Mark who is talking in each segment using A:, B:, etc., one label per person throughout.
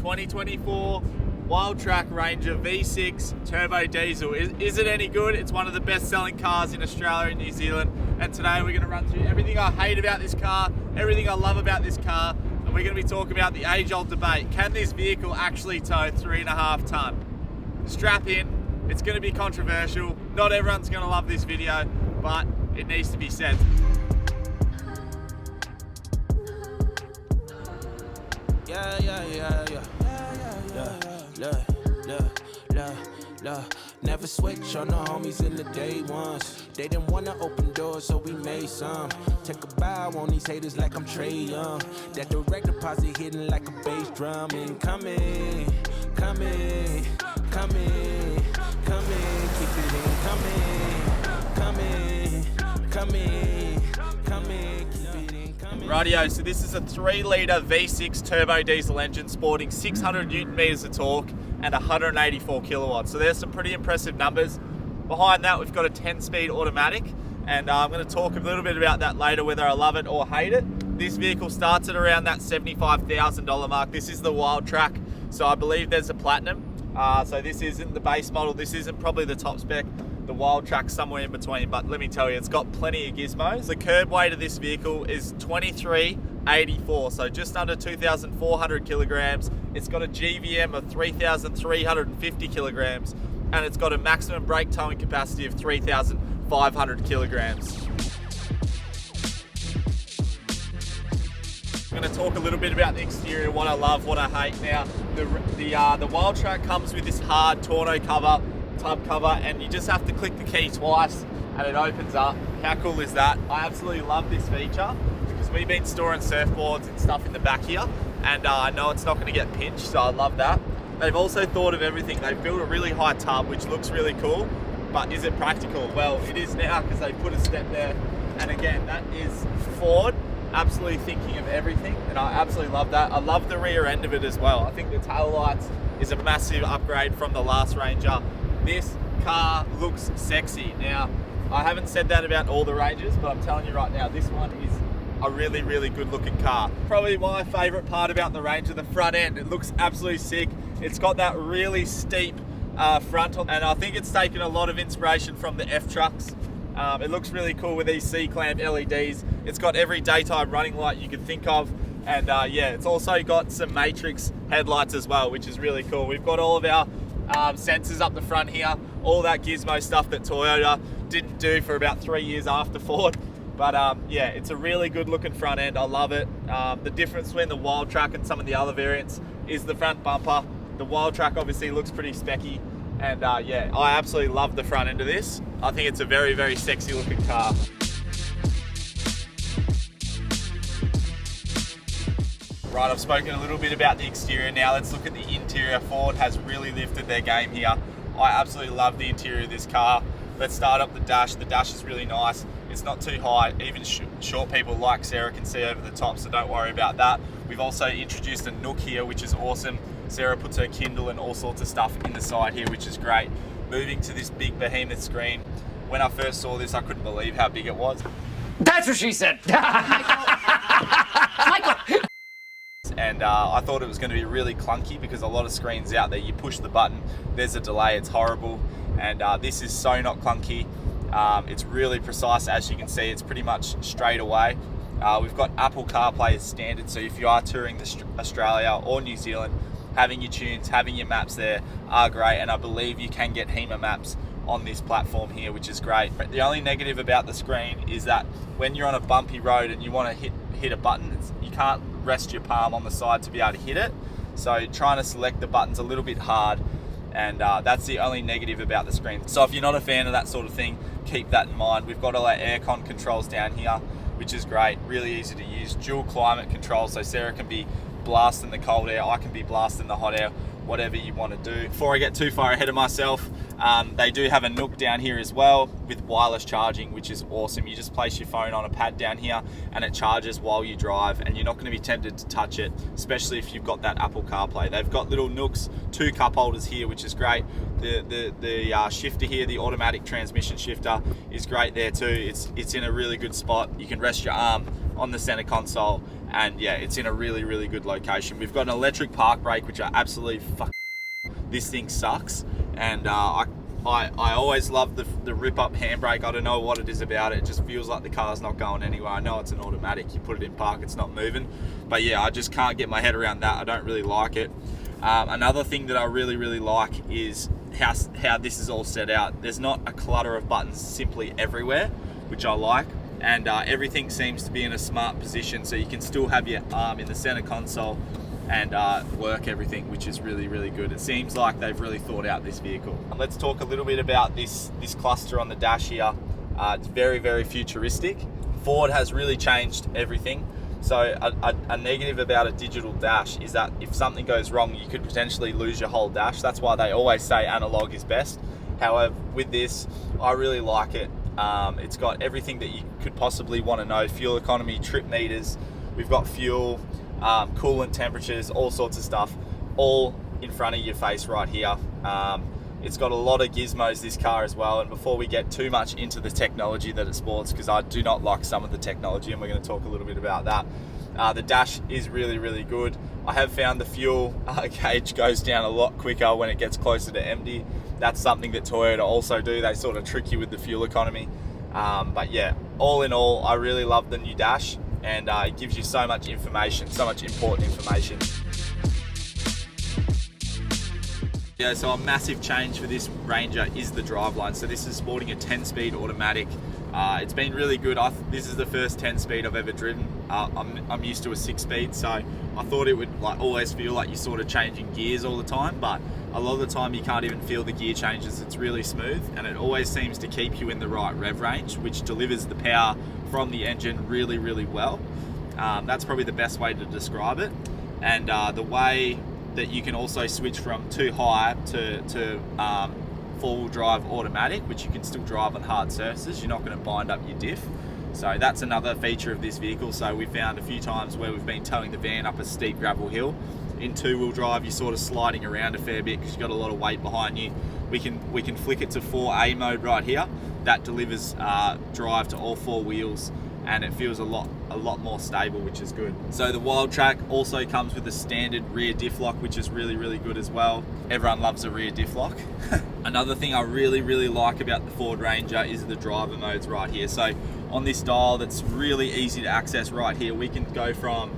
A: 2024 Wildtrak Ranger V6 turbo diesel. Is it any good? It's one of the best selling cars in Australia and New Zealand. And today we're going to run through everything I hate about this car, everything I love about this car, and we're going to be talking about the age-old debate. Can this vehicle actually tow 3.5 ton? Strap in, it's going to be controversial. Not everyone's going to love this video, but it needs to be said.
B: Never switch on the homies in the day ones. They didn't wanna open doors, so we made some. Take a bow on these haters like I'm Trey Young. That direct deposit hitting like a bass drum. Incoming, coming, coming, coming, keep it in, coming, coming, coming, keep it in, coming.
A: Rightio, so this is a 3-litre V6 turbo diesel engine sporting 600 Newton meters of torque and 184 kilowatts. So there's some pretty impressive numbers. Behind that, we've got a 10-speed automatic, and I'm going to talk a little bit about that later, whether I love it or hate it. This vehicle starts at around that $75,000 mark. This is the Wildtrak, so I believe there's a Platinum. So this isn't the base model. This isn't probably the top spec. The Wildtrak's somewhere in between, but let me tell you, it's got plenty of gizmos. The curb weight of this vehicle is 2384, so just under 2,400 kilograms. It's got a GVM of 3,350 kilograms, and it's got a maximum brake towing capacity of 3,500 kilograms. I'm going to talk a little bit about the exterior, what I love, what I hate. Now, the Wildtrak comes with this hard tonneau cover, tub cover, and you just have to click the key twice and it opens up. How cool is that? I absolutely love this feature because we've been storing surfboards and stuff in the back here, and I know it's not going to get pinched, so I love that. They've also thought of everything. They've built a really high tub, which looks really cool, but is it practical? Well, it is now, because they put a step there. And again, that is Ford absolutely thinking of everything, and I absolutely love that. I love the rear end of it as well. I think the tail lights is a massive upgrade from the last Ranger. This car looks sexy. Now, I haven't said that about all the Rangers, but I'm telling you right now, this one is a really, really good looking car. Probably my favorite part about the Ranger, the front end. It looks absolutely sick. It's got that really steep frontal, and I think it's taken a lot of inspiration from the F trucks. It looks really cool with these C-clamp LEDs. It's got every daytime running light you could think of, and yeah, it's also got some matrix headlights as well, which is really cool. We've got all of our sensors up the front here, all that gizmo stuff that Toyota didn't do for about 3 years after Ford. But yeah, it's a really good looking front end. I love it. The difference between the Wildtrak and some of the other variants is the front bumper. The Wildtrak obviously looks pretty specky, and yeah, I absolutely love the front end of this. I think it's a very, very sexy looking car. Right, I've spoken a little bit about the exterior. Now let's look at the interior. Ford has really lifted their game here. I absolutely love the interior of this car. Let's start up the dash. The dash is really nice. It's not too high. Even short people like Sarah can see over the top, so don't worry about that. We've also introduced a nook here, which is awesome. Sarah puts her Kindle and all sorts of stuff in the side here, which is great. Moving to this big behemoth screen. When I first saw this, I couldn't believe how big it was.
C: That's what she said. Michael.
A: And I thought it was going to be really clunky because a lot of screens out there, you push the button, there's a delay, it's horrible. And this is so not clunky. It's really precise, as you can see. It's pretty much straight away. We've got Apple CarPlay as standard, so if you are touring Australia or New Zealand, having your tunes, having your maps there are great, and I believe you can get HEMA maps on this platform here, which is great. The only negative about the screen is that when you're on a bumpy road and you want to hit a button, you can't rest your palm on the side to be able to hit it. So trying to select the button's a little bit hard, and that's the only negative about the screen. So if you're not a fan of that sort of thing, keep that in mind. We've got all our aircon controls down here, which is great, really easy to use. Dual climate control, so Sarah can be blasting the cold air, I can be blasting the hot air, whatever you want to do. Before I get too far ahead of myself, they do have a nook down here as well with wireless charging, which is awesome. You just place your phone on a pad down here and it charges while you drive, and you're not going to be tempted to touch it, especially if you've got that Apple CarPlay. They've got little nooks, 2 cup holders here, which is great. The shifter here, the automatic transmission shifter, is great there too. It's in a really good spot. You can rest your arm on the center console and yeah, it's in a really, really good location. We've got an electric park brake, which are absolutely this thing sucks, and I always love the rip-up handbrake. I don't know what it is about it. It just feels like the car's not going anywhere. I know it's an automatic. You put it in park, it's not moving. But yeah, I just can't get my head around that. I don't really like it. Another thing that I really, really like is how this is all set out. There's not a clutter of buttons simply everywhere, which I like. And everything seems to be in a smart position, so you can still have your arm in the center console and work everything, which is really, really good. It seems like they've really thought out this vehicle. And let's talk a little bit about this cluster on the dash here. It's very, very futuristic. Ford has really changed everything. So a negative about a digital dash is that if something goes wrong, you could potentially lose your whole dash. That's why they always say analog is best. However, with this, I really like it. It's got everything that you could possibly want to know: fuel economy, trip meters. We've got fuel, coolant temperatures, all sorts of stuff, all in front of your face right here. It's got a lot of gizmos, this car, as well. And before we get too much into the technology that it sports, because I do not like some of the technology, and we're going to talk a little bit about that, the dash is really, really good. I have found the fuel gauge goes down a lot quicker when it gets closer to empty. That's something that Toyota also do. They sort of trick you with the fuel economy. But yeah, all in all, I really love the new dash, and it gives you so much information, so much important information. Yeah, so a massive change for this Ranger is the driveline. So this is sporting a 10-speed automatic. It's been really good. This is the first 10-speed I've ever driven. I'm used to a 6-speed, so I thought it would always feel like you're sort of changing gears all the time, but a lot of the time you can't even feel the gear changes. It's really smooth, and it always seems to keep you in the right rev range, which delivers the power from the engine really, really well. That's probably the best way to describe it. And the way that you can also switch from too high to four-wheel drive automatic, which you can still drive on hard surfaces. You're not going to bind up your diff. So that's another feature of this vehicle. So we found a few times where we've been towing the van up a steep gravel hill. In two-wheel drive, you're sort of sliding around a fair bit because you've got a lot of weight behind you. We can flick it to 4A mode right here. That delivers drive to all four wheels, and it feels a lot more stable, which is good. So the Wildtrak also comes with a standard rear diff lock, which is really, really good as well. Everyone loves a rear diff lock. Another thing I really, really like about the Ford Ranger is the driver modes right here. So on this dial that's really easy to access right here, we can go from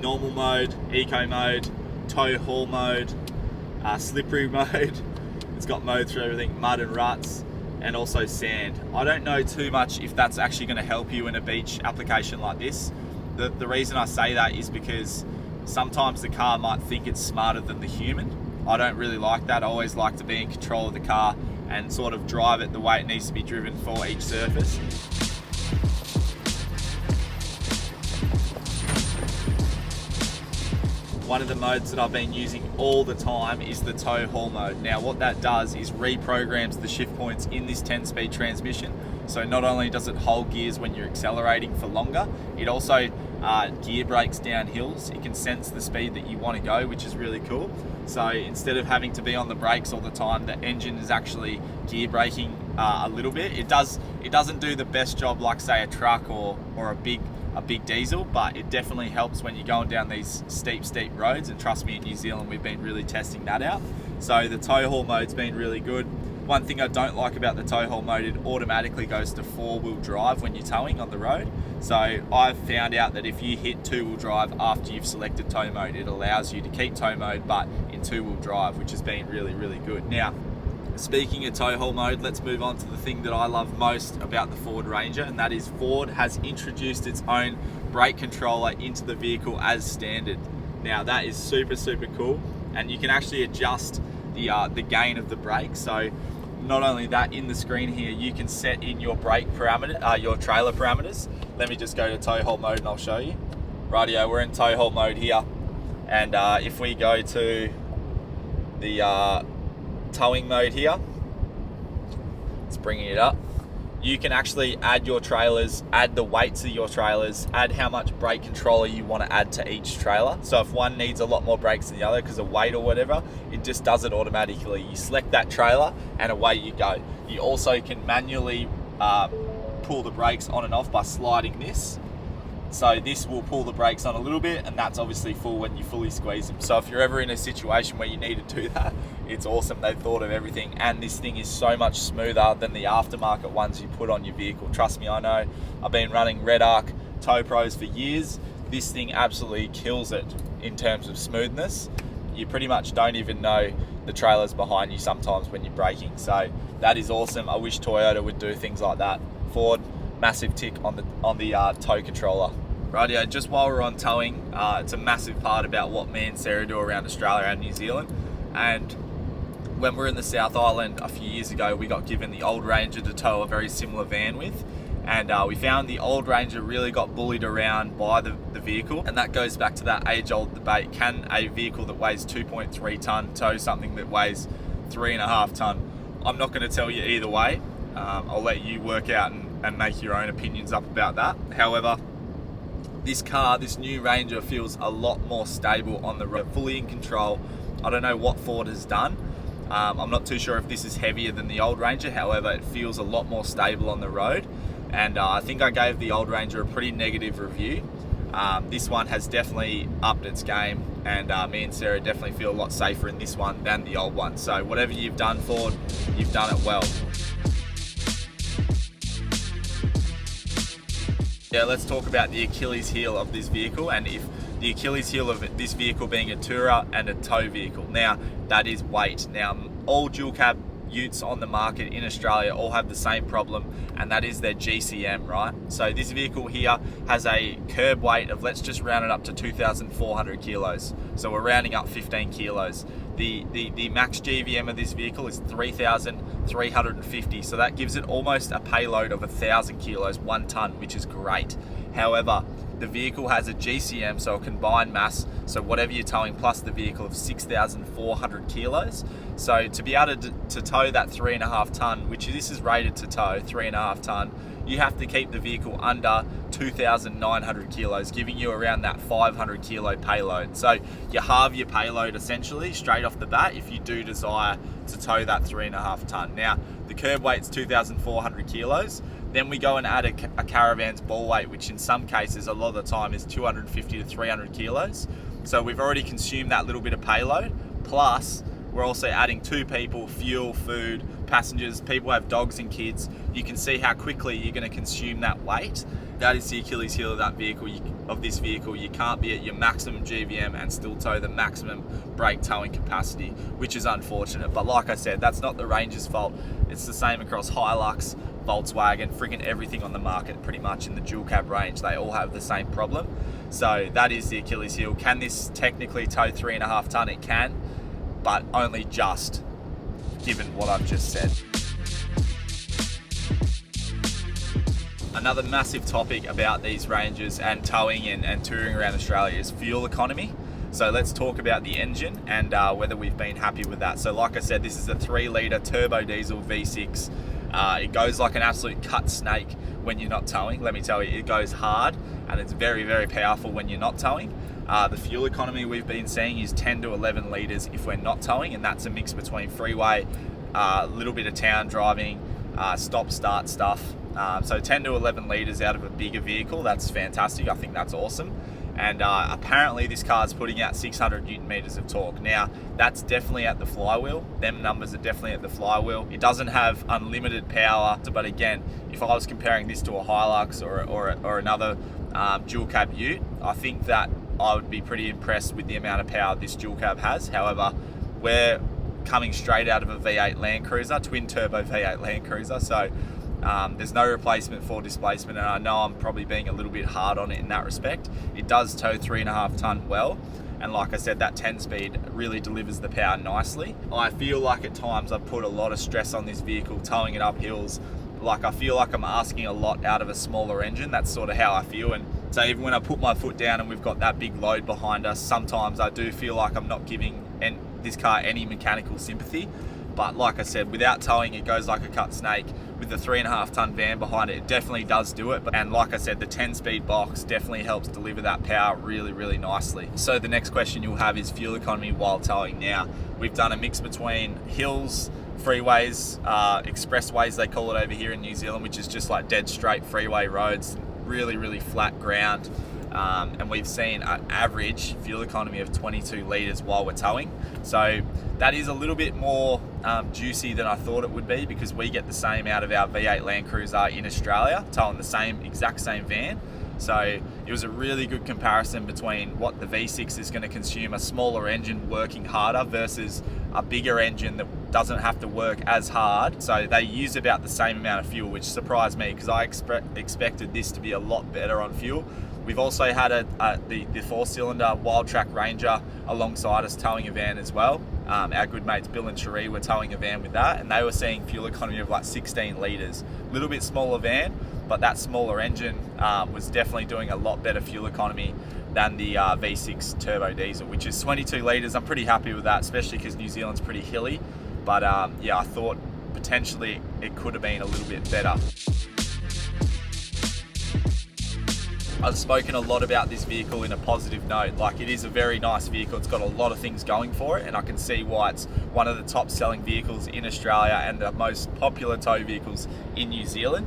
A: normal mode, eco mode, tow haul mode, slippery mode. It's got modes for everything, mud and ruts, and also sand. I don't know too much if that's actually going to help you in a beach application like this. The reason I say that is because sometimes the car might think it's smarter than the human. I don't really like that. I always like to be in control of the car and sort of drive it the way it needs to be driven for each surface. One of the modes that I've been using all the time is the tow haul mode. Now what that does is reprograms the shift points in this 10-speed transmission. So not only does it hold gears when you're accelerating for longer, it also gear brakes down hills. It can sense the speed that you want to go, which is really cool. So instead of having to be on the brakes all the time, the engine is actually gear braking a little bit. It doesn't do the best job like, say, a truck or a big diesel, but it definitely helps when you're going down these steep roads, and trust me, in New Zealand we've been really testing that out. So the tow haul mode's been really good. One thing I don't like about the tow haul mode, it automatically goes to 4-wheel drive when you're towing on the road. So I've found out that if you hit 2-wheel drive after you've selected tow mode, it allows you to keep tow mode but in 2-wheel drive, which has been really, really good. Now, speaking of tow haul mode, let's move on to the thing that I love most about the Ford Ranger, and that is Ford has introduced its own brake controller into the vehicle as standard. Now that is super, super cool, and you can actually adjust the gain of the brake. So not only that, in the screen here you can set in your brake parameter, your trailer parameters. Let me just go to tow haul mode and I'll show you. Rightio, we're in tow haul mode here, and if we go to the towing mode here, it's bringing it up. You can actually add your trailers, add the weights of your trailers, add how much brake controller you want to add to each trailer. So if one needs a lot more brakes than the other because of weight or whatever, it just does it automatically. You select that trailer and away you go. You also can manually pull the brakes on and off by sliding this, So this will pull the brakes on a little bit, and that's obviously full when you fully squeeze them. So if you're ever in a situation where you need to do that, it's awesome. They've thought of everything, and this thing is so much smoother than the aftermarket ones you put on your vehicle. Trust me, I know. I've been running Red Arc Tow Pros for years. This thing absolutely kills it in terms of smoothness. You pretty much don't even know the trailer's behind you sometimes when you're braking. So that is awesome. I wish Toyota would do things like that. Ford, massive tick on the tow controller. Rightio, just while we're on towing, it's a massive part about what me and Sarah do around Australia and New Zealand. And when we were in the South Island a few years ago, we got given the old Ranger to tow a very similar van with. And we found the old Ranger really got bullied around by the vehicle. And that goes back to that age-old debate. Can a vehicle that weighs 2.3 tonne tow something that weighs 3.5 tonne? I'm not going to tell you either way. I'll let you work out and make your own opinions up about that. However, this car, this new Ranger, feels a lot more stable on the road, fully in control. I don't know what Ford has done. I'm not too sure if this is heavier than the old Ranger. However, it feels a lot more stable on the road. And I think I gave the old Ranger a pretty negative review. This one has definitely upped its game, and me and Sarah definitely feel a lot safer in this one than the old one. So whatever you've done, Ford, you've done it well. Yeah, let's talk about the Achilles heel of this vehicle, and if the Achilles heel of this vehicle being a tourer and a tow vehicle. Now, that is weight. Now, all dual cab utes on the market in Australia all have the same problem, and that is their GCM, right? So this vehicle here has a curb weight of, let's just round it up to 2,400 kilos. So we're rounding up 15 kilos. The max GVM of this vehicle is 3,350. So that gives it almost a payload of 1,000 kilos, 1 ton, which is great. However, the vehicle has a GCM, so a combined mass, so whatever you're towing plus the vehicle, of 6,400 kilos. So to be able to tow that 3.5 ton, which this is rated to tow, 3.5 ton, you have to keep the vehicle under 2,900 kilos, giving you around that 500 kilo payload. So you halve your payload essentially straight off the bat if you do desire to tow that 3.5 ton. Now, the curb weight's 2,400 kilos. Then we go and add a Caravan's ball weight, which in some cases, a lot of the time, is 250 to 300 kilos. So we've already consumed that little bit of payload. Plus, we're also adding 2 people, fuel, food, passengers, people have dogs and kids. You can see how quickly you're going to consume that weight. That is the Achilles heel of that vehicle. Of this vehicle, you can't be at your maximum GVM and still tow the maximum brake towing capacity, which is unfortunate. But like I said, that's not the Ranger's fault. It's the same across Hilux, Volkswagen, freaking everything on the market pretty much in the dual cab range. They all have the same problem. So that is the Achilles heel. Can this technically tow 3.5 ton? It can, but only just, given what I've just said. Another massive topic about these Rangers and towing and touring around Australia is fuel economy. So let's talk about the engine and whether we've been happy with that. So like I said, this is a 3-litre turbo diesel V6. It goes like an absolute cut snake when you're not towing. Let me tell you, it goes hard, and it's very, very powerful when you're not towing. The fuel economy we've been seeing is 10 to 11 litres if we're not towing, and that's a mix between freeway, a little bit of town driving, stop-start stuff. So 10 to 11 litres out of a bigger vehicle, that's fantastic. I think that's awesome. And apparently this car is putting out 600 Newton meters of torque. Now, that's definitely at the flywheel. Them numbers are definitely at the flywheel. It doesn't have unlimited power, but again, if I was comparing this to a Hilux or another dual cab ute, I think that I would be pretty impressed with the amount of power this dual cab has. However, we're coming straight out of a V8 Land Cruiser, twin turbo V8 Land Cruiser, so there's no replacement for displacement, and I know I'm probably being a little bit hard on it in that respect. It does tow 3.5 ton well, and like I said, that 10-speed really delivers the power nicely. I feel like at times I've put a lot of stress on this vehicle, towing it up hills. Like, I feel like I'm asking a lot out of a smaller engine. That's sort of how I feel. And so even when I put my foot down and we've got that big load behind us, sometimes I do feel like I'm not giving this car any mechanical sympathy. But like I said, without towing, it goes like a cut snake. With the 3.5 ton van behind it, it definitely does do it. And like I said, the 10-speed box definitely helps deliver that power really, really nicely. So the next question you'll have is fuel economy while towing. Now, we've done a mix between hills, freeways, expressways they call it over here in New Zealand, which is just like dead straight freeway roads, really flat ground. And we've seen an average fuel economy of 22 litres while we're towing. So that is a little bit more juicy than I thought it would be, because we get the same out of our V8 Land Cruiser in Australia, towing the exact same van. So it was a really good comparison between what the V6 is going to consume, a smaller engine working harder, versus a bigger engine that doesn't have to work as hard. So they use about the same amount of fuel, which surprised me because I expected this to be a lot better on fuel. We've also had the 4-cylinder Wildtrak Ranger alongside us towing a van as well. Our good mates Bill and Cherie were towing a van with that, and they were seeing fuel economy of like 16 litres. A little bit smaller van, but that smaller engine was definitely doing a lot better fuel economy than the V6 turbo diesel, which is 22 litres. I'm pretty happy with that, especially because New Zealand's pretty hilly. But yeah, I thought potentially it could have been a little bit better. I've spoken a lot about this vehicle in a positive note. Like, it is a very nice vehicle. It's got a lot of things going for it, and I can see why it's one of the top selling vehicles in Australia and the most popular tow vehicles in New Zealand.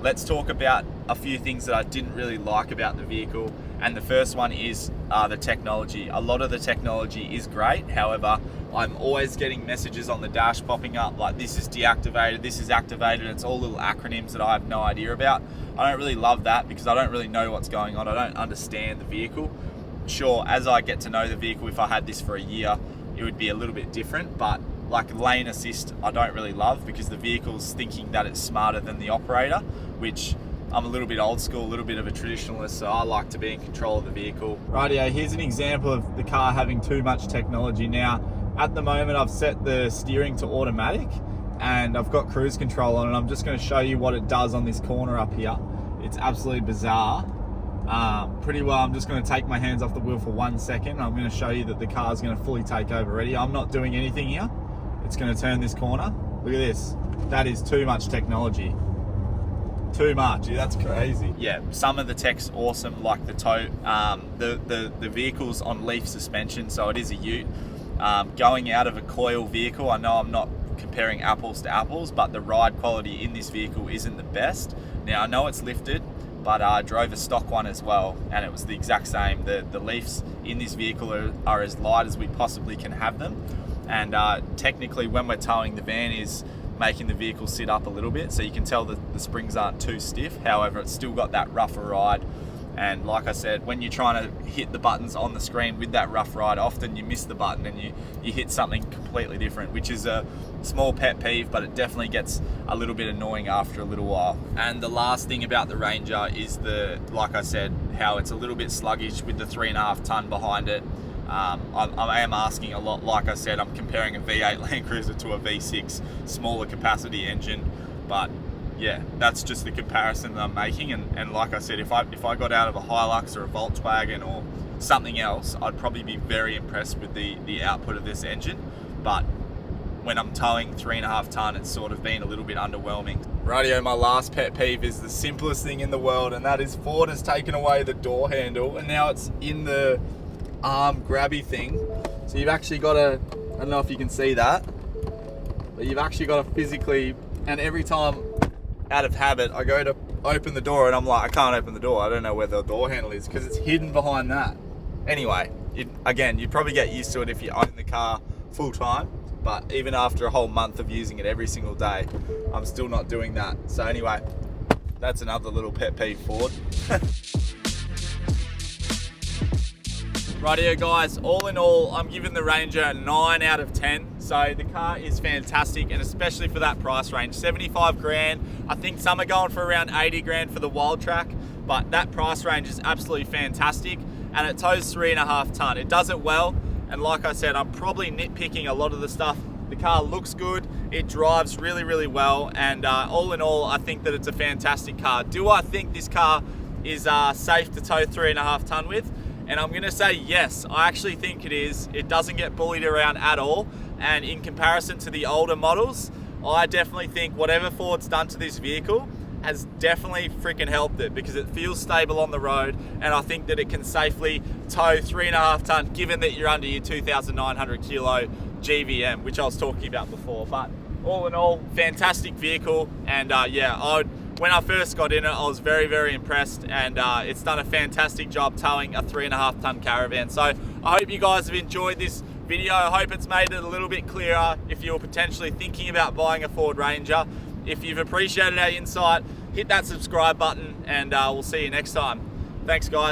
A: Let's talk about a few things that I didn't really like about the vehicle. And the first one is the technology. A lot of the technology is great. However, I'm always getting messages on the dash popping up like, this is deactivated, this is activated. It's all little acronyms that I have no idea about. I don't really love that because I don't really know what's going on. I don't understand the vehicle. Sure, as I get to know the vehicle, if I had this for a year, it would be a little bit different. But like lane assist, I don't really love, because the vehicle's thinking that it's smarter than the operator, which I'm a little bit old school, a little bit of a traditionalist, so I like to be in control of the vehicle. Rightio, here's an example of the car having too much technology. Now, at the moment, I've set the steering to automatic and I've got cruise control on, and I'm just going to show you what it does on this corner up here. It's absolutely bizarre. Pretty well, I'm just going to take my hands off the wheel for 1 second. I'm going to show you that the car is going to fully take over already. I'm not doing anything here. It's going to turn this corner. Look at this. That is too much technology. Too much. Yeah, that's crazy. Yeah, some of the tech's awesome, like the tow. The vehicle's on leaf suspension, so it is a ute. Going out of a coil vehicle, I know I'm not comparing apples to apples, but the ride quality in this vehicle isn't the best. Now, I know it's lifted, but I drove a stock one as well, and it was the exact same. The leafs in this vehicle are as light as we possibly can have them, and technically when we're towing, the van is making the vehicle sit up a little bit, so you can tell that the springs aren't too stiff. However, it's still got that rougher ride, and like I said, when you're trying to hit the buttons on the screen with that rough ride, often you miss the button and you hit something completely different, which is a small pet peeve, but it definitely gets a little bit annoying after a little while. And the last thing about the Ranger is like I said, how it's a little bit sluggish with the 3.5 ton behind it. I am asking a lot. Like I said, I'm comparing a V8 Land Cruiser to a V6 smaller capacity engine, but yeah, that's just the comparison that I'm making. And like I said, if I got out of a Hilux or a Volkswagen or something else, I'd probably be very impressed with the output of this engine. But when I'm towing 3.5 ton, it's sort of been a little bit underwhelming. Rightio, my last pet peeve is the simplest thing in the world, and that is Ford has taken away the door handle, and now it's in the arm grabby thing. So you've actually got to, I don't know if you can see that, but you've actually got to physically, and every time out of habit I go to open the door and I'm like, I can't open the door. I don't know where the door handle is because it's hidden behind that. Anyway, you'd probably get used to it if you own the car full time, but even after a whole month of using it every single day, I'm still not doing that. So anyway, that's another little pet peeve, Ford. Rightio guys, all in all, I'm giving the Ranger a 9 out of 10. So the car is fantastic, and especially for that price range, 75 grand. I think some are going for around 80 grand for the Wildtrak, but that price range is absolutely fantastic, and it tows 3.5 ton. It does it well, and like I said, I'm probably nitpicking a lot of the stuff. The car looks good, it drives really, really well, and all in all, I think that it's a fantastic car. Do I think this car is safe to tow 3.5 ton with? And I'm gonna say yes, I actually think it is. It doesn't get bullied around at all. And in comparison to the older models, I definitely think whatever Ford's done to this vehicle has definitely freaking helped it, because it feels stable on the road. And I think that it can safely tow 3.5 ton, given that you're under your 2,900 kilo GVM, which I was talking about before. But all in all, fantastic vehicle. And yeah, when I first got in it, I was very, very impressed, and it's done a fantastic job towing a 3.5 ton caravan. So I hope you guys have enjoyed this video. I hope it's made it a little bit clearer if you're potentially thinking about buying a Ford Ranger. If you've appreciated our insight, hit that subscribe button, and we'll see you next time. Thanks, guys.